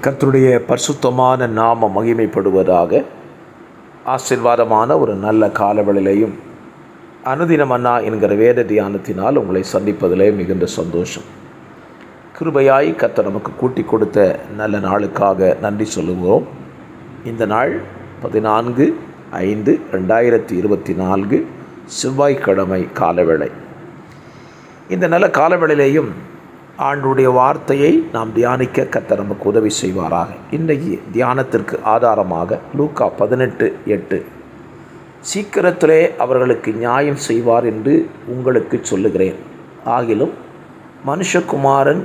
கர்த்தருடைய பரிசுத்தமான நாம மகிமைப்படுவதாக. ஆசீர்வாதமான ஒரு நல்ல காலவெளியிலையும் அனுதினமன்னா என்கிற வேத தியானத்தினால் உங்களை சந்திப்பதிலே மிகுந்த சந்தோஷம். கிருபையாய் கர்த்தர் நமக்கு கூட்டி கொடுத்த நல்ல நாளுக்காக நன்றி சொல்லுகிறோம். இந்த நாள் 14/5/2024 செவ்வாய்க்கிழமை காலவேளை. இந்த நல்ல காலவேளையிலேயும் ஆண்டுடைய வார்த்தையை நாம் தியானிக்க கர்த்தர் நமக்கு உதவி செய்வாராக. இன்றைக்கு தியானத்திற்கு ஆதாரமாக லூக்கா 18:8 சீக்கிரத்திலே அவர்களுக்கு நியாயம் செய்வார் என்று உங்களுக்கு சொல்லுகிறேன், ஆகிலும் மனுஷகுமாரன்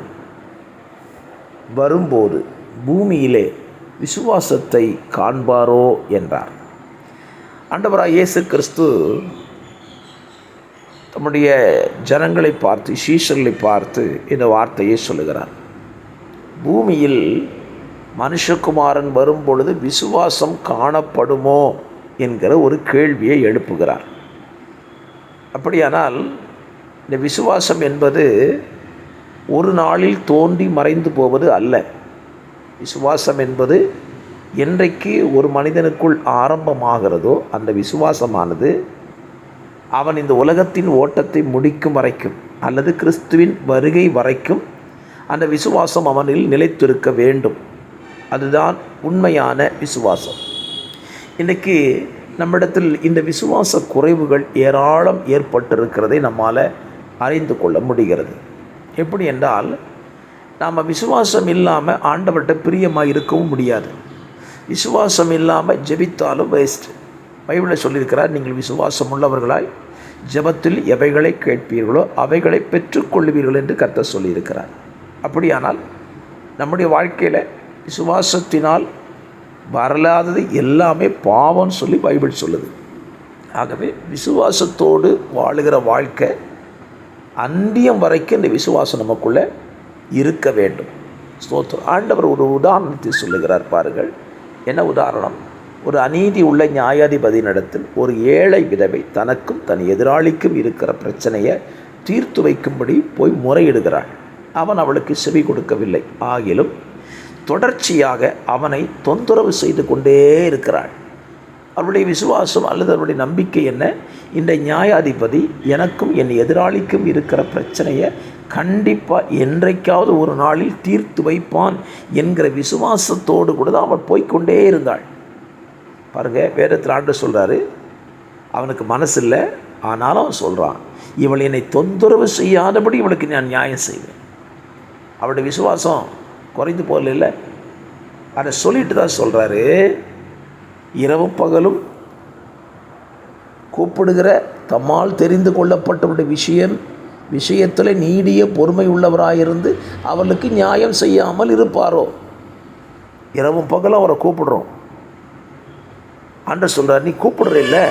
வரும்போது பூமியிலே விசுவாசத்தை காண்பாரோ என்றார். ஆண்டவராகிய இயேசு கிறிஸ்து தம்முடைய ஜனங்களை பார்த்து, சீஷர்களை பார்த்து இந்த வார்த்தையை சொல்லுகிறார். பூமியில் மனுஷகுமாரன் வரும்பொழுது விசுவாசம் காணப்படுமோ என்கிற ஒரு கேள்வியை எழுப்புகிறார். அப்படியானால் இந்த விசுவாசம் என்பது ஒரு நாளில் தோன்றி மறைந்து போவது அல்ல. விசுவாசம் என்பது என்றைக்கு ஒரு மனிதனுக்குள் ஆரம்பமாகிறதோ அந்த விசுவாசமானது அவன் இந்த உலகத்தின் ஓட்டத்தை முடிக்கும் வரைக்கும் அல்லது கிறிஸ்துவின் வருகை வரைக்கும் அந்த விசுவாசம் அவனில் நிலைத்திருக்க வேண்டும். அதுதான் உண்மையான விசுவாசம். இன்றைக்கு நம்மிடத்தில் இந்த விசுவாச குறைவுகள் ஏராளம் ஏற்பட்டிருக்கிறதை நம்மால் அறிந்து கொள்ள முடிகிறது. எப்படி என்றால், நாம் விசுவாசம் இல்லாமல் ஆண்டவர்கிட்ட பிரியமாக இருக்கவும் முடியாது. விசுவாசம் இல்லாமல் ஜெபித்தாலும் வேஸ்ட். பைபிளில் சொல்லியிருக்கிறார், நீங்கள் விசுவாசம் உள்ளவர்களாய் ஜெபத்தில் எவைகளை கேட்பீர்களோ அவைகளை பெற்றுக்கொள்வீர்கள் என்று கர்த்தர் சொல்லியிருக்கிறார். அப்படியானால் நம்முடைய வாழ்க்கையில் விசுவாசத்தினால் வரலாதது எல்லாமே பாவம்னு சொல்லி பைபிள் சொல்லுது. ஆகவே விசுவாசத்தோடு வாழுகிற வாழ்க்கை அந்தியம் வரைக்கும் இந்த விசுவாசம் நமக்குள்ளே இருக்க வேண்டும். ஸ்தோத்திரம். ஆண்டவர் ஒரு உதாரணத்தை சொல்லுகிறார் பாருங்கள். என்ன உதாரணம்? ஒரு அநீதி உள்ள நியாயாதிபதியினிடத்தில் ஒரு ஏழை விதவை தனக்கும் தன் எதிராளிக்கும் இருக்கிற பிரச்சனையை தீர்த்து வைக்கும்படி போய் முறையிடுகிறாள். அவன் அவளுக்கு செவி கொடுக்கவில்லை. ஆகிலும் தொடர்ச்சியாக அவனை தொந்தரவு செய்து கொண்டே இருக்கிறாள். அவருடைய விசுவாசம் அல்லது அவருடைய நம்பிக்கை என்ன? இந்த நியாயாதிபதி எனக்கும் என் எதிராளிக்கும் இருக்கிற பிரச்சனையை கண்டிப்பாக என்றைக்காவது ஒரு நாளில் தீர்த்து வைப்பான் என்கிற விசுவாசத்தோடு கூட தான் அவன் போய்கொண்டே இருந்தாள். பாருங்கள், வேதத்தில் ஆண்டு சொல்கிறாரு, அவனுக்கு மனசு இல்லை, ஆனாலும் அவன் சொல்கிறான், இவள் என்னை தொந்தரவு செய்யாதபடி இவளுக்கு நான் நியாயம் செய்வேன். அவளுடைய விசுவாசம் குறைந்து போகல. அதை சொல்லிட்டு தான் சொல்கிறாரு, இரவும் பகலும் கூப்பிடுகிற தம்மால் தெரிந்து கொள்ளப்பட்டவருடைய விஷயத்தில் நீடிய பொறுமை உள்ளவராயிருந்து அவளுக்கு நியாயம் செய்யாமல் இருப்பாரோ? இரவும் பகலும் அவரை கூப்பிடுறோம். ஆண்டவர் சொல்கிறார், நீ கூப்பிடுற இல்லை,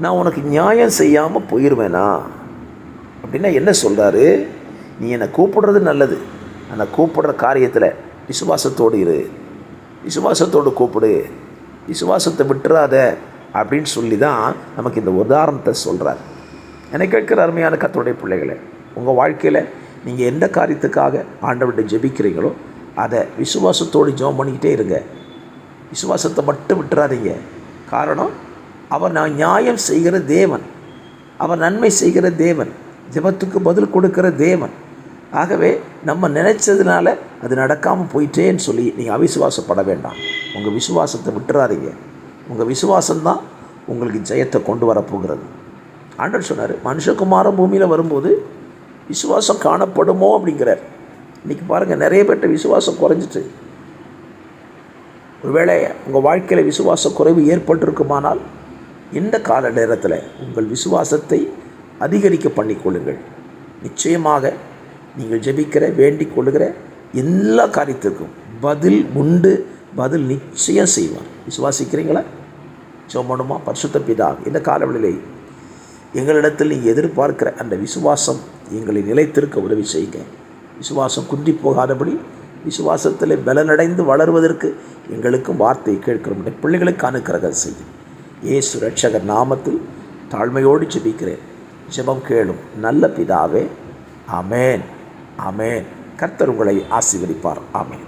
நான் உனக்கு நியாயம் செய்யாமல் போயிடுவேனா? அப்படின்னா என்ன சொல்கிறாரு? நீ என்னை கூப்பிடுறது நல்லது, ஆனால் கூப்பிடுற காரியத்தில் விசுவாசத்தோடு இரு, விசுவாசத்தோடு கூப்பிடு, விசுவாசத்தை விட்டுறாத அப்படின்னு சொல்லி தான் நமக்கு இந்த உதாரணத்தை சொல்கிறார். என்னை கேட்குற அருமையான கர்த்தருடைய பிள்ளைகளை, உங்கள் வாழ்க்கையில் நீங்கள் எந்த காரியத்துக்காக ஆண்டவர்கிட்ட ஜெபிக்கிறீங்களோ அதை விசுவாசத்தோடு ஜெபம் பண்ணிக்கிட்டே இருங்க. விசுவாசத்தை மட்டும் விட்டுறாதீங்க. காரணம், அவர் நான் நியாயம் செய்கிற தேவன், அவர் நன்மை செய்கிற தேவன், ஜெபத்துக்கு பதில் கொடுக்கிற தேவன். ஆகவே நம்ம நினைச்சதுனால அது நடக்காமல் போயிட்டேன்னு சொல்லி நீங்கள் அவிசுவாசப்பட வேண்டாம். உங்கள் விசுவாசத்தை விட்டுறாதீங்க. உங்கள் விசுவாசம்தான் உங்களுக்கு ஜெயத்தை கொண்டு வரப்போகிறது. ஆண்டவர் சொன்னார், மனுஷகுமாரன் பூமியில் வரும்போது விசுவாசம் காணப்படுமோ அப்படிங்கிறார். இன்றைக்கி பாருங்கள், நிறைய பேர்ட்ட விசுவாசம் குறைஞ்சிட்டு. ஒருவேளை உங்கள் வாழ்க்கையில் விசுவாச குறைவு ஏற்பட்டிருக்குமானால் இந்த கால நேரத்தில் உங்கள் விசுவாசத்தை அதிகரிக்க பண்ணிக்கொள்ளுங்கள். நிச்சயமாக நீங்கள் ஜெபிக்கிற வேண்டிக் கொள்ளுகிற எல்லா காரியத்திற்கும் பதில் உண்டு, பதில் நிச்சயம் செய்வார். விசுவாசிக்கிறீங்களா? ஜெபம். பரிசுத்த பிதாவே, இந்த காலவெளியிலே எங்களிடத்தில் நீங்கள் எதிர்பார்க்கிற அந்த விசுவாசம் எங்களை நிலைத்திருக்க உதவி செய்யுங்க. விசுவாசம் குன்றி போகாதபடி விசுவாசத்தில் பலனடைந்து வளர்வதற்கு எங்களுக்கும் வார்த்தையை கேட்கிறோம். பிள்ளைகளுக்கு அனுக்கிரகம் செய்யும். இயேசு இரட்சகர் நாமத்தில் தாழ்மையோடு ஜெபிக்கிறேன். ஜெபம் கேளும் நல்ல பிதாவே. ஆமேன், ஆமேன். கர்த்தர் உங்களை ஆசீர்வதிப்பார். ஆமேன்.